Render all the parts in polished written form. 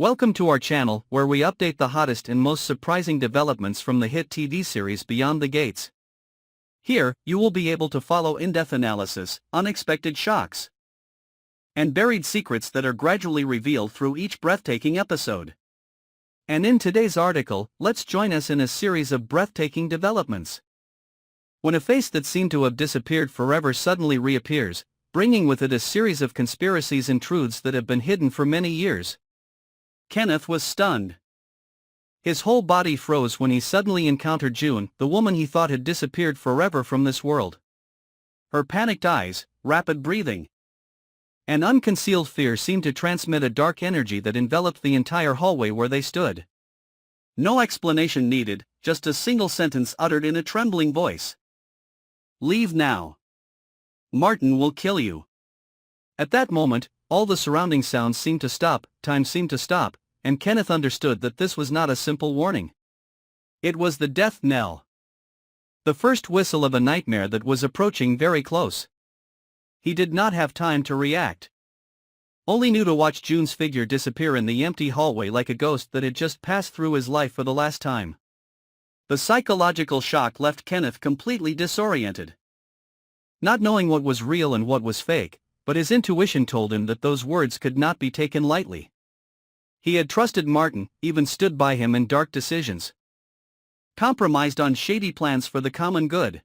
Welcome to our channel, where we update the hottest and most surprising developments from the hit TV series Beyond the Gates. Here, you will be able to follow in-depth analysis, unexpected shocks, and buried secrets that are gradually revealed through each breathtaking episode. And in today's article, let's join us in a series of breathtaking developments. When a face that seemed to have disappeared forever suddenly reappears, bringing with it a series of conspiracies and truths that have been hidden for many years. Kenneth was stunned. His whole body froze when he suddenly encountered June, the woman he thought had disappeared forever from this world. Her panicked eyes, rapid breathing, and unconcealed fear seemed to transmit a dark energy that enveloped the entire hallway where they stood. No explanation needed, just a single sentence uttered in a trembling voice. "Leave now. Martin will kill you." At that moment, all the surrounding sounds seemed to stop, time seemed to stop, and Kenneth understood that this was not a simple warning. It was the death knell. The first whistle of a nightmare that was approaching very close. He did not have time to react. Only knew to watch June's figure disappear in the empty hallway like a ghost that had just passed through his life for the last time. The psychological shock left Kenneth completely disoriented. Not knowing what was real and what was fake, but his intuition told him that those words could not be taken lightly. He had trusted Martin, even stood by him in dark decisions, compromised on shady plans for the common good.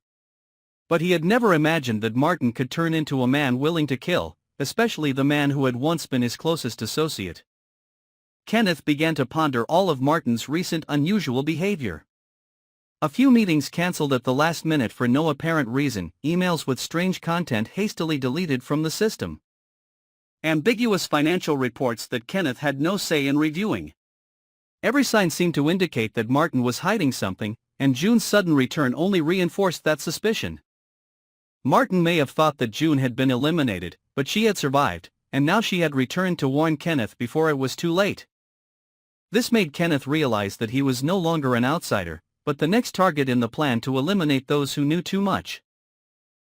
But he had never imagined that Martin could turn into a man willing to kill, especially the man who had once been his closest associate. Kenneth began to ponder all of Martin's recent unusual behavior. A few meetings cancelled at the last minute for no apparent reason, emails with strange content hastily deleted from the system. Ambiguous financial reports that Kenneth had no say in reviewing. Every sign seemed to indicate that Martin was hiding something, and June's sudden return only reinforced that suspicion. Martin may have thought that June had been eliminated, but she had survived, and now she had returned to warn Kenneth before it was too late. This made Kenneth realize that he was no longer an outsider, but the next target in the plan to eliminate those who knew too much.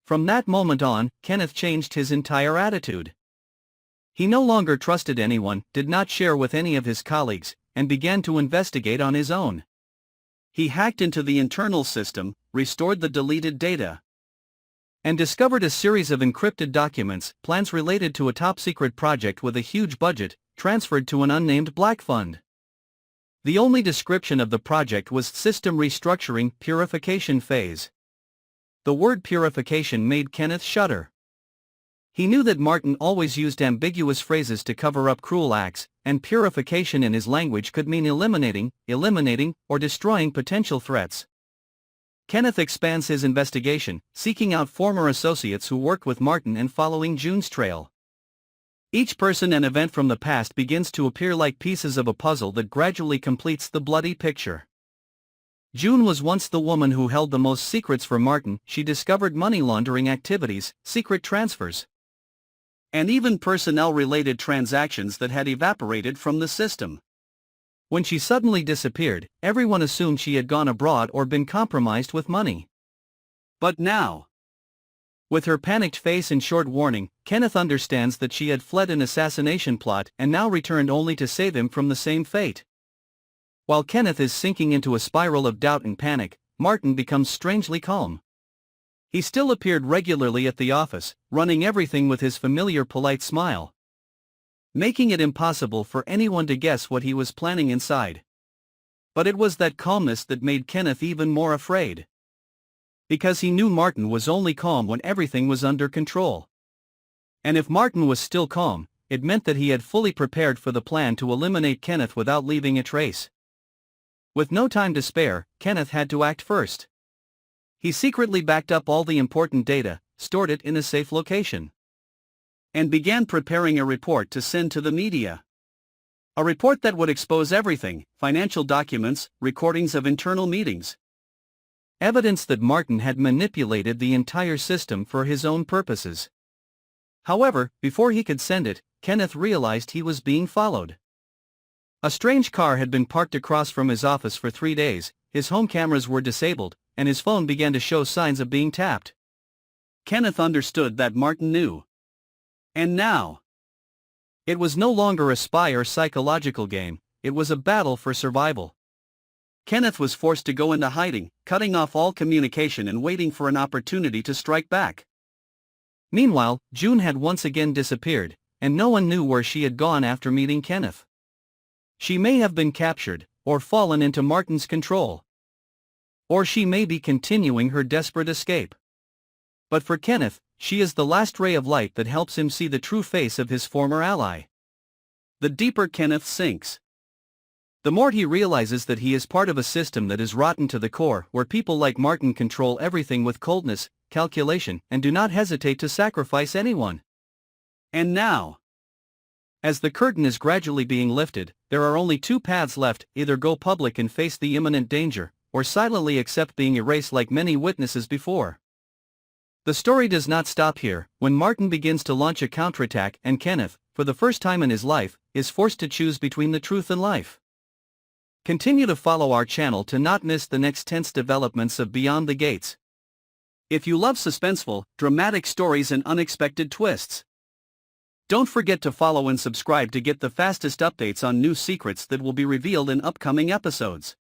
From that moment on, Kenneth changed his entire attitude. He no longer trusted anyone, did not share with any of his colleagues, and began to investigate on his own. He hacked into the internal system, restored the deleted data, and discovered a series of encrypted documents, plans related to a top-secret project with a huge budget, transferred to an unnamed black fund. The only description of the project was System Restructuring Purification Phase. The word purification made Kenneth shudder. He knew that Martin always used ambiguous phrases to cover up cruel acts, and purification in his language could mean eliminating, or destroying potential threats. Kenneth expands his investigation, seeking out former associates who worked with Martin and following June's trail. Each person and event from the past begins to appear like pieces of a puzzle that gradually completes the bloody picture. June was once the woman who held the most secrets for Martin. She discovered money laundering activities, secret transfers, and even personnel-related transactions that had evaporated from the system. When she suddenly disappeared, everyone assumed she had gone abroad or been compromised with money. But now, with her panicked face and short warning, Kenneth understands that she had fled an assassination plot and now returned only to save him from the same fate. While Kenneth is sinking into a spiral of doubt and panic, Martin becomes strangely calm. He still appeared regularly at the office, running everything with his familiar polite smile, making it impossible for anyone to guess what he was planning inside. But it was that calmness that made Kenneth even more afraid. Because he knew Martin was only calm when everything was under control. And if Martin was still calm, it meant that he had fully prepared for the plan to eliminate Kenneth without leaving a trace. With no time to spare, Kenneth had to act first. He secretly backed up all the important data, stored it in a safe location, and began preparing a report to send to the media. A report that would expose everything: financial documents, recordings of internal meetings, evidence that Martin had manipulated the entire system for his own purposes. However, before he could send it, Kenneth realized he was being followed. A strange car had been parked across from his office for 3 days, his home cameras were disabled, and his phone began to show signs of being tapped. Kenneth understood that Martin knew. And now, It was no longer a spy or psychological game, it was a battle for survival. Kenneth was forced to go into hiding, cutting off all communication and waiting for an opportunity to strike back. Meanwhile, June had once again disappeared, and no one knew where she had gone after meeting Kenneth. She may have been captured, or fallen into Martin's control. Or she may be continuing her desperate escape. But for Kenneth, she is the last ray of light that helps him see the true face of his former ally. The deeper Kenneth sinks, the more he realizes that he is part of a system that is rotten to the core, where people like Martin control everything with coldness, calculation, and do not hesitate to sacrifice anyone. And now, as the curtain is gradually being lifted, there are only two paths left: either go public and face the imminent danger, or silently accept being erased like many witnesses before. The story does not stop here. When Martin begins to launch a counterattack and Kenneth, for the first time in his life, is forced to choose between the truth and life. Continue to follow our channel to not miss the next tense developments of Beyond the Gates. If you love suspenseful, dramatic stories and unexpected twists, don't forget to follow and subscribe to get the fastest updates on new secrets that will be revealed in upcoming episodes.